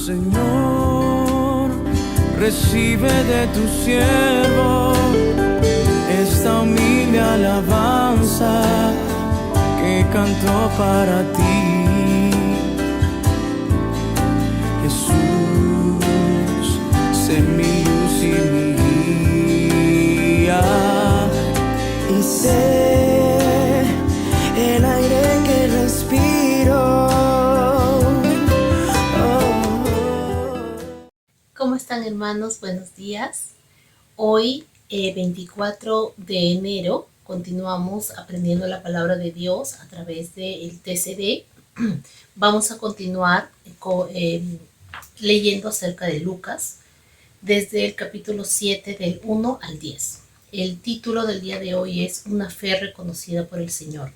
Señor, recibe de tu siervo esta humilde alabanza que canto para ti. Jesús, sé mi luz y mi guía, y sé el aire que respiro. ¿Cómo están, hermanos? Buenos días. Hoy, 24 de enero, continuamos aprendiendo la palabra de Dios a través del TCD. Vamos a continuar leyendo acerca de Lucas desde el capítulo 7 del 1 al 10. El título del día de hoy es Una fe reconocida por el Señor.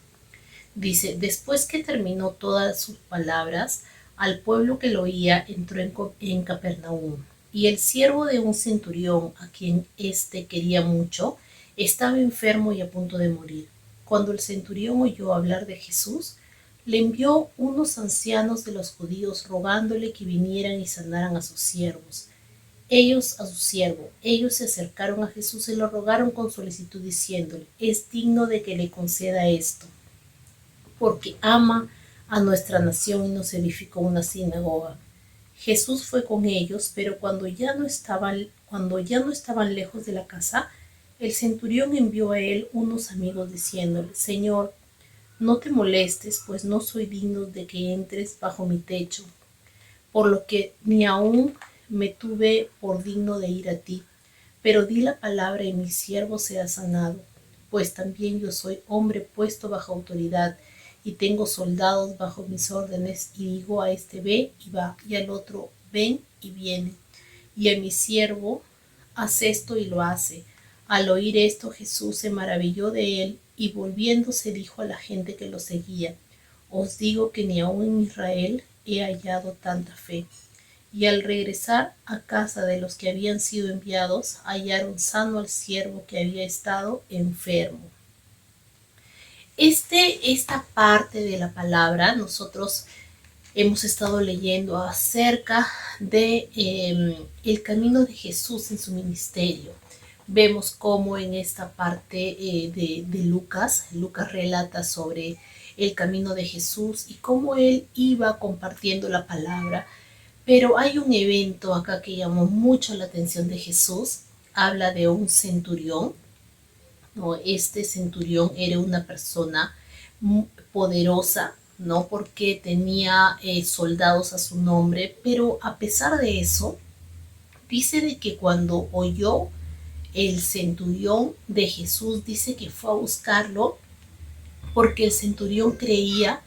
Dice: después que terminó todas sus palabras, al pueblo que lo oía entró en Capernaum. Y el siervo de un centurión, a quien éste quería mucho, estaba enfermo y a punto de morir. Cuando el centurión oyó hablar de Jesús, le envió unos ancianos de los judíos rogándole que vinieran y sanaran a sus siervos. Ellos se acercaron a Jesús y lo rogaron con solicitud, diciéndole: es digno de que le conceda esto, porque ama a nuestra nación y nos edificó una sinagoga. Jesús fue con ellos, pero cuando ya no estaban lejos de la casa, el centurión envió a él unos amigos diciéndole: Señor, no te molestes, pues no soy digno de que entres bajo mi techo, por lo que ni aún me tuve por digno de ir a ti, pero di la palabra y mi siervo será sanado, pues también yo soy hombre puesto bajo autoridad, y tengo soldados bajo mis órdenes, y digo a este: ve y va, y al otro: ven y viene, y a mi siervo: haz esto y lo hace. Al oír esto, Jesús se maravilló de él, y volviéndose dijo a la gente que lo seguía: os digo que ni aun en Israel he hallado tanta fe. Y al regresar a casa de los que habían sido enviados, hallaron sano al siervo que había estado enfermo. Esta parte de la palabra nosotros hemos estado leyendo acerca de el camino de Jesús en su ministerio. Vemos cómo en esta parte de Lucas relata sobre el camino de Jesús y cómo él iba compartiendo la palabra. Pero hay un evento acá que llamó mucho la atención de Jesús. Habla de un centurión, ¿no? Este centurión era una persona poderosa, ¿no? Porque tenía soldados a su nombre, pero a pesar de eso, dice de que cuando oyó el centurión de Jesús, dice que fue a buscarlo porque el centurión creía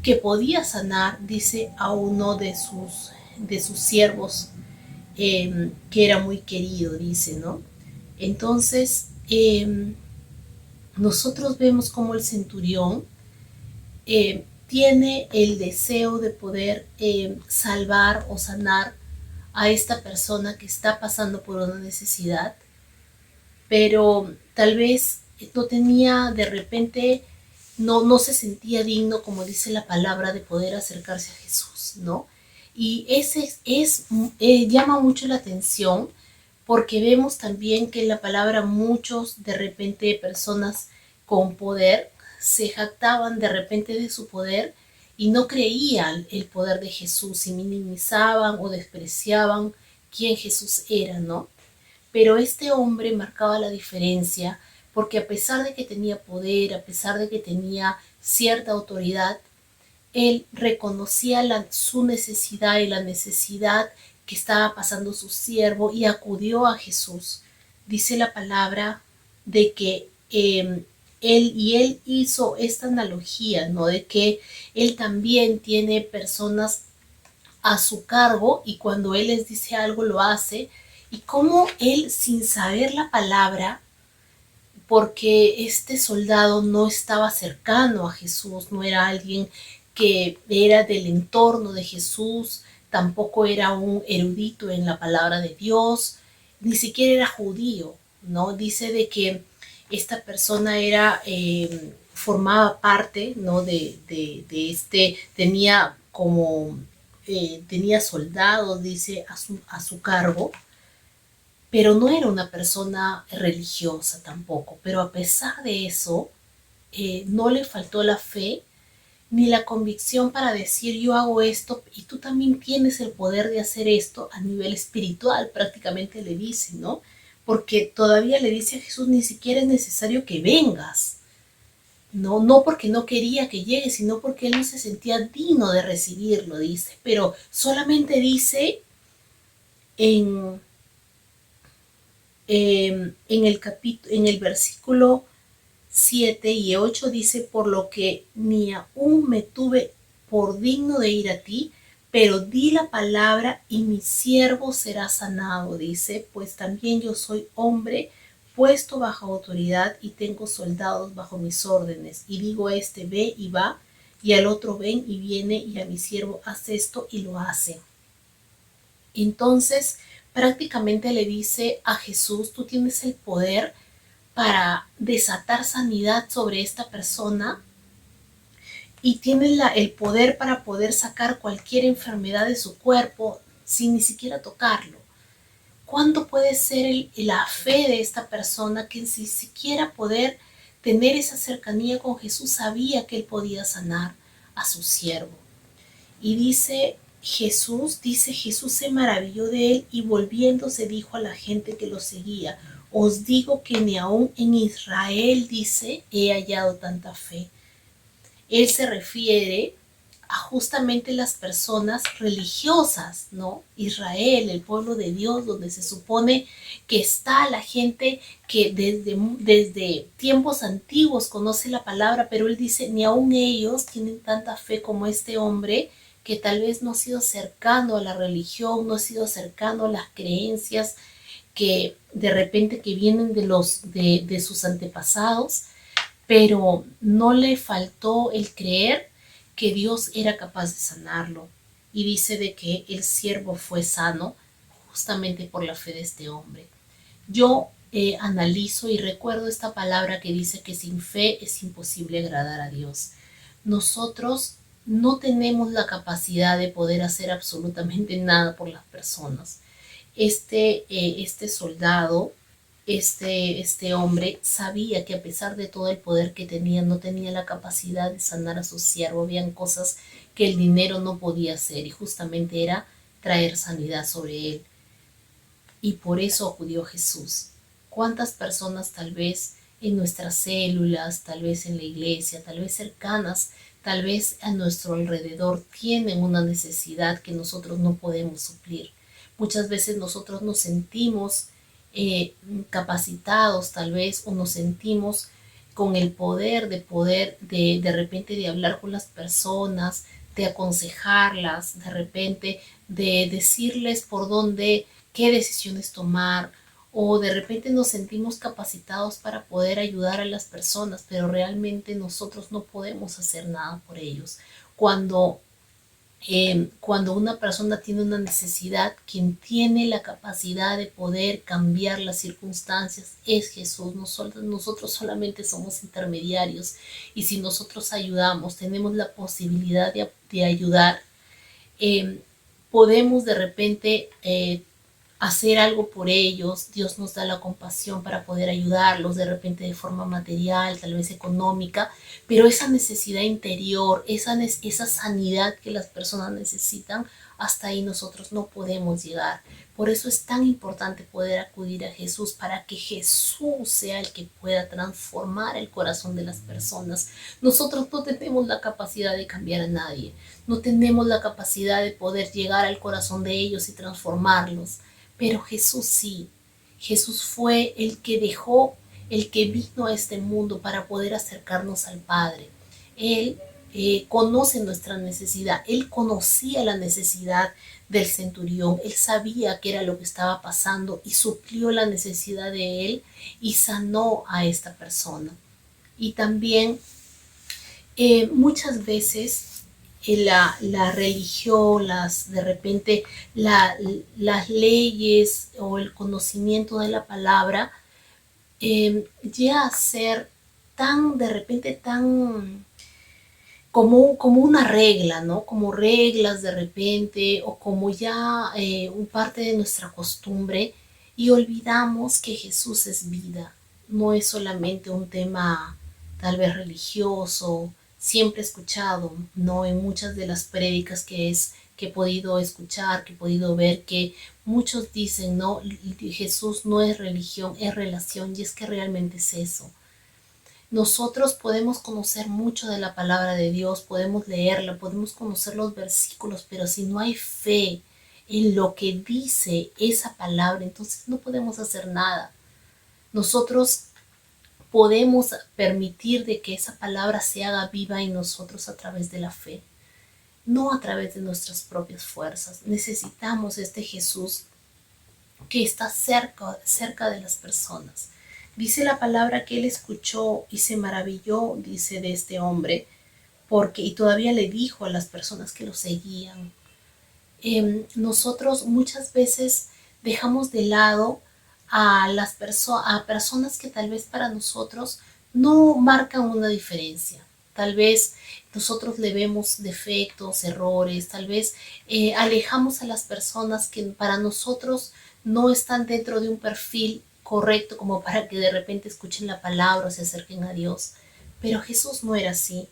que podía sanar, dice, a uno de sus siervos, que era muy querido, dice, ¿no? Entonces, nosotros vemos como el centurión tiene el deseo de poder salvar o sanar a esta persona que está pasando por una necesidad, pero tal vez no tenía, de repente, no se sentía digno, como dice la palabra, de poder acercarse a Jesús, ¿no? Y llama mucho la atención, porque vemos también que en la palabra muchos, de repente, personas con poder se jactaban de repente de su poder y no creían el poder de Jesús y minimizaban o despreciaban quién Jesús era, ¿no? Pero este hombre marcaba la diferencia, porque a pesar de que tenía poder, a pesar de que tenía cierta autoridad, él reconocía su necesidad y la necesidad que estaba pasando su siervo y acudió a Jesús. Dice la palabra de que él hizo esta analogía, ¿no? De que él también tiene personas a su cargo y cuando él les dice algo lo hace, y cómo él, sin saber la palabra, porque este soldado no estaba cercano a Jesús, no era alguien que era del entorno de Jesús, tampoco era un erudito en la palabra de Dios, ni siquiera era judío, ¿no? Dice de que esta persona formaba parte, ¿no? Tenía como tenía soldados, dice, a su cargo, pero no era una persona religiosa tampoco. Pero a pesar de eso, no le faltó la fe ni la convicción para decir yo hago esto y tú también tienes el poder de hacer esto a nivel espiritual, prácticamente le dice, ¿no? Porque todavía le dice a Jesús, ni siquiera es necesario que vengas. No, no porque no quería que llegue, sino porque él no se sentía digno de recibirlo, dice. Pero solamente dice en, en el versículo 7 y 8 dice, por lo que ni aún me tuve por digno de ir a ti, pero di la palabra y mi siervo será sanado, dice, pues también yo soy hombre puesto bajo autoridad y tengo soldados bajo mis órdenes. Y digo a este ve y va, y al otro ven y viene, y a mi siervo hace esto y lo hace. Entonces, prácticamente le dice a Jesús, tú tienes el poder para desatar sanidad sobre esta persona y tienes el poder para poder sacar cualquier enfermedad de su cuerpo sin ni siquiera tocarlo. ¿Cuánto puede ser la fe de esta persona que sin siquiera poder tener esa cercanía con Jesús sabía que él podía sanar a su siervo? Y dice Jesús se maravilló de él y volviéndose dijo a la gente que lo seguía, os digo que ni aún en Israel, dice, he hallado tanta fe. Él se refiere a justamente las personas religiosas, ¿no? Israel, el pueblo de Dios, donde se supone que está la gente que desde tiempos antiguos conoce la palabra, pero él dice, ni aún ellos tienen tanta fe como este hombre que tal vez no ha sido cercano a la religión, no ha sido cercano a las creencias que de repente que vienen de sus antepasados, pero no le faltó el creer que Dios era capaz de sanarlo. Y dice de que el siervo fue sano justamente por la fe de este hombre. Yo analizo y recuerdo esta palabra que dice que sin fe es imposible agradar a Dios. Nosotros no tenemos la capacidad de poder hacer absolutamente nada por las personas. Este soldado, este hombre sabía que a pesar de todo el poder que tenía, no tenía la capacidad de sanar a su siervo. Habían cosas que el dinero no podía hacer y justamente era traer sanidad sobre él. Y por eso acudió Jesús. ¿Cuántas personas tal vez en nuestras células, tal vez en la iglesia, tal vez cercanas, tal vez a nuestro alrededor tienen una necesidad que nosotros no podemos suplir? Muchas veces nosotros nos sentimos capacitados tal vez o nos sentimos con el poder de repente de hablar con las personas, de aconsejarlas, de repente de decirles por dónde, qué decisiones tomar, o de repente nos sentimos capacitados para poder ayudar a las personas, pero realmente nosotros no podemos hacer nada por ellos. Cuando una persona tiene una necesidad, quien tiene la capacidad de poder cambiar las circunstancias es Jesús. Nosotros solamente somos intermediarios y si nosotros ayudamos, tenemos la posibilidad de ayudar, podemos de repente hacer algo por ellos. Dios nos da la compasión para poder ayudarlos, de repente de forma material, tal vez económica, pero esa necesidad interior, esa sanidad que las personas necesitan, hasta ahí nosotros no podemos llegar. Por eso es tan importante poder acudir a Jesús, para que Jesús sea el que pueda transformar el corazón de las personas. Nosotros no tenemos la capacidad de cambiar a nadie, no tenemos la capacidad de poder llegar al corazón de ellos y transformarlos. Pero Jesús sí. Jesús fue el que vino a este mundo para poder acercarnos al Padre. Él conoce nuestra necesidad. Él conocía la necesidad del centurión. Él sabía qué era lo que estaba pasando y suplió la necesidad de él y sanó a esta persona. Y también muchas veces la religión, de repente las leyes o el conocimiento de la palabra llega a ser de repente tan como una regla, ¿no? Como reglas de repente o como ya un parte de nuestra costumbre y olvidamos que Jesús es vida. No es solamente un tema tal vez religioso, siempre escuchado, ¿no? En muchas de las prédicas que he podido escuchar, que he podido ver, que muchos dicen, no, Jesús no es religión, es relación, y es que realmente es eso. Nosotros podemos conocer mucho de la palabra de Dios, podemos leerla, podemos conocer los versículos, pero si no hay fe en lo que dice esa palabra, entonces no podemos hacer nada. Nosotros podemos permitir de que esa palabra se haga viva en nosotros a través de la fe, no a través de nuestras propias fuerzas. Necesitamos este Jesús que está cerca de las personas. Dice la palabra que él escuchó y se maravilló, dice, de este hombre, porque, y todavía le dijo a las personas que lo seguían, nosotros muchas veces dejamos de lado a personas que tal vez para nosotros no marcan una diferencia. Tal vez nosotros le vemos defectos, errores, tal vez alejamos a las personas que para nosotros no están dentro de un perfil correcto como para que de repente escuchen la palabra o se acerquen a Dios. Pero Jesús no era así.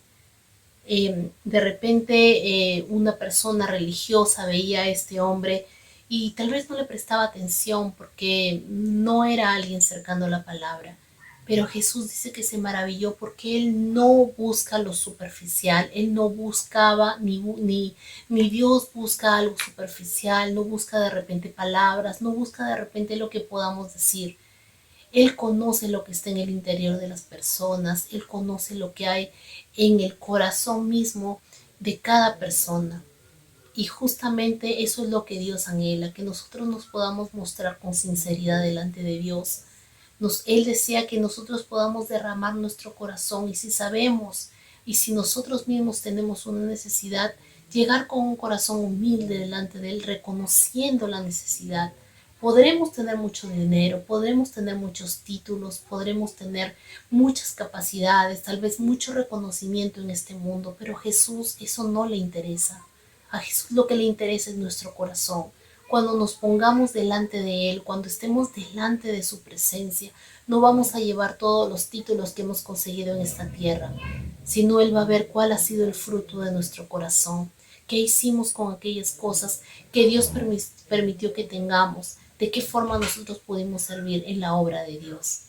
De repente una persona religiosa veía a este hombre y tal vez no le prestaba atención porque no era alguien cercano a la palabra. Pero Jesús dice que se maravilló porque él no busca lo superficial, él no buscaba, ni Dios busca algo superficial, no busca de repente palabras, no busca de repente lo que podamos decir. Él conoce lo que está en el interior de las personas, Él conoce lo que hay en el corazón mismo de cada persona. Y justamente eso es lo que Dios anhela, que nosotros nos podamos mostrar con sinceridad delante de Dios. Él desea que nosotros podamos derramar nuestro corazón y si sabemos y si nosotros mismos tenemos una necesidad, llegar con un corazón humilde delante de Él, reconociendo la necesidad. Podremos tener mucho dinero, podremos tener muchos títulos, podremos tener muchas capacidades, tal vez mucho reconocimiento en este mundo, pero a Jesús eso no le interesa. A Jesús lo que le interesa es nuestro corazón. Cuando nos pongamos delante de Él, cuando estemos delante de su presencia, no vamos a llevar todos los títulos que hemos conseguido en esta tierra, sino Él va a ver cuál ha sido el fruto de nuestro corazón, qué hicimos con aquellas cosas que Dios permitió que tengamos, de qué forma nosotros pudimos servir en la obra de Dios.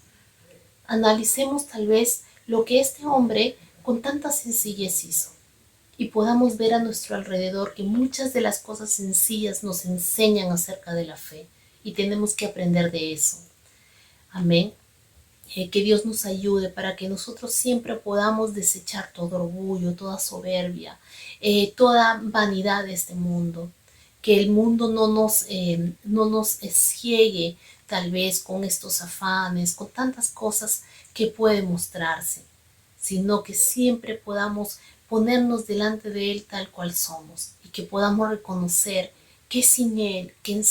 Analicemos tal vez lo que este hombre con tanta sencillez hizo y podamos ver a nuestro alrededor que muchas de las cosas sencillas nos enseñan acerca de la fe y tenemos que aprender de eso. Amén. Que Dios nos ayude para que nosotros siempre podamos desechar todo orgullo, toda soberbia, toda vanidad de este mundo. Que el mundo no nos ciegue tal vez con estos afanes, con tantas cosas que puede mostrarse, sino que siempre podamos ponernos delante de Él tal cual somos y que podamos reconocer que sin Él, que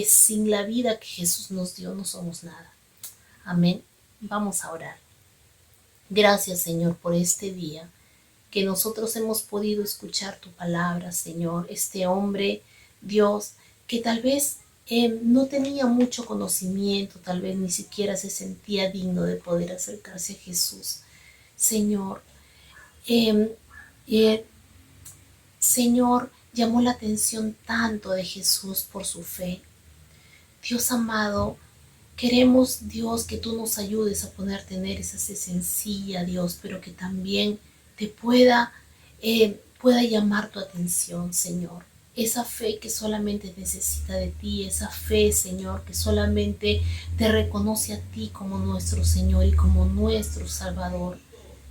sin la vida que Jesús nos dio no somos nada. Amén. Vamos a orar. Gracias, Señor, por este día que nosotros hemos podido escuchar tu palabra, Señor. Este hombre, Dios, que tal vez no tenía mucho conocimiento, tal vez ni siquiera se sentía digno de poder acercarse a Jesús. Señor, Señor, llamó la atención tanto de Jesús por su fe. Dios amado, queremos, Dios, que tú nos ayudes a poder tener esa fe sencilla, Dios, pero que también te pueda llamar tu atención, Señor. Esa fe que solamente necesita de ti, esa fe, Señor, que solamente te reconoce a ti como nuestro Señor y como nuestro Salvador.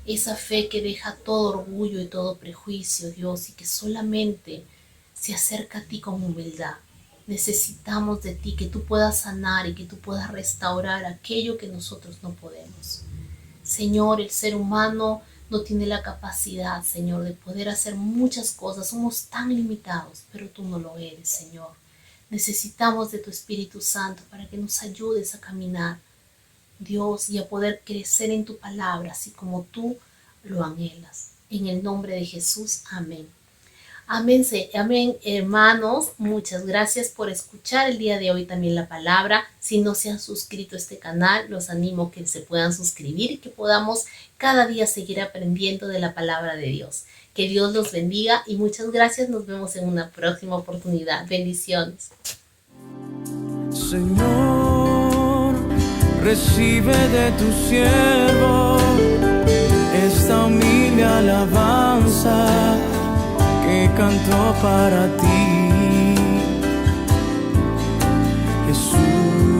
Esa fe que deja todo orgullo y todo prejuicio, Dios, y que solamente se acerca a ti con humildad. Necesitamos de ti, que tú puedas sanar y que tú puedas restaurar aquello que nosotros no podemos. Señor, el ser humano no tiene la capacidad, Señor, de poder hacer muchas cosas. Somos tan limitados, pero tú no lo eres, Señor. Necesitamos de tu Espíritu Santo para que nos ayudes a caminar, Dios, y a poder crecer en tu palabra, así como tú lo anhelas. En el nombre de Jesús, amén. Amén, amén, hermanos. Muchas gracias por escuchar el día de hoy también la palabra. Si no se han suscrito a este canal, los animo a que se puedan suscribir y que podamos cada día seguir aprendiendo de la palabra de Dios. Que Dios los bendiga y muchas gracias. Nos vemos en una próxima oportunidad. Bendiciones. Señor, recibe de tu siervo esta humilde alabanza que cantó para ti, Jesús.